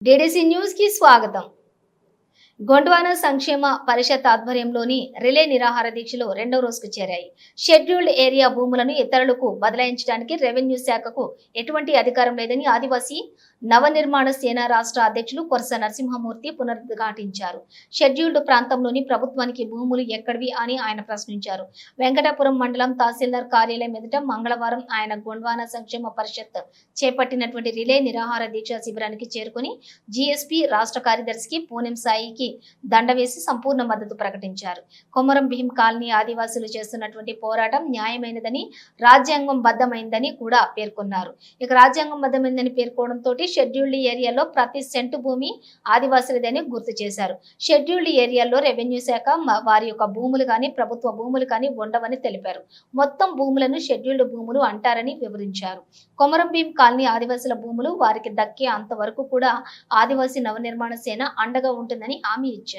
DDC news కి స్వాగతం. గొండ్వాన సంక్షేమ పరిషత్ ఆధ్వర్యంలోని రిలే నిరాహార దీక్షలు రెండో రోజుకు చేరాయి. షెడ్యూల్డ్ ఏరియా భూములను ఇతరులకు బదలాయించడానికి రెవెన్యూ శాఖకు ఎటువంటి అధికారం లేదని ఆదివాసీ నవనిర్మాణ సేన రాష్ట్ర అధ్యక్షులు కొరస నరసింహమూర్తి పునరుద్ఘాటించారు. షెడ్యూల్డ్ ప్రాంతంలోని ప్రభుత్వానికి భూములు ఎక్కడివి అని ఆయన ప్రశ్నించారు. వెంకటాపురం మండలం తహసీల్దార్ కార్యాలయం ఎదుట మంగళవారం ఆయన గొండ్వాన సంక్షేమ పరిషత్ చేపట్టినటువంటి రిలే నిరాహార దీక్ష శిబిరానికి చేరుకుని జీఎస్పీ రాష్ట్ర కార్యదర్శికి పూనెం సాయికి దండ వేసి సంపూర్ణ మద్దతు ప్రకటించారు. కొమరం భీం కాలనీ ఆదివాసులు చేస్తున్నటువంటి పోరాటం న్యాయమైనదని రాజ్యాంగం బద్దమైందని కూడా పేర్కొన్నారు. ఇక రాజ్యాంగం బద్దమైందని పేర్కొనడంతో షెడ్యూల్డ్ ఏరియాలో ప్రతి సెంటు భూమి ఆదివాసులదని గుర్తు చేశారు. షెడ్యూల్డ్ ఏరియాలో రెవెన్యూ శాఖ వారి యొక్క భూములు కానీ ప్రభుత్వ భూములు కానీ ఉండవని తెలిపారు. మొత్తం భూములను షెడ్యూల్డ్ భూములు అంటారని వివరించారు. కొమరం భీం కాలనీ ఆదివాసుల భూములు వారికి దక్కే అంతవరకు కూడా ఆదివాసీ నవనిర్మాణ సేన అండగా ఉంటుందని హామీ ఇచ్చారు.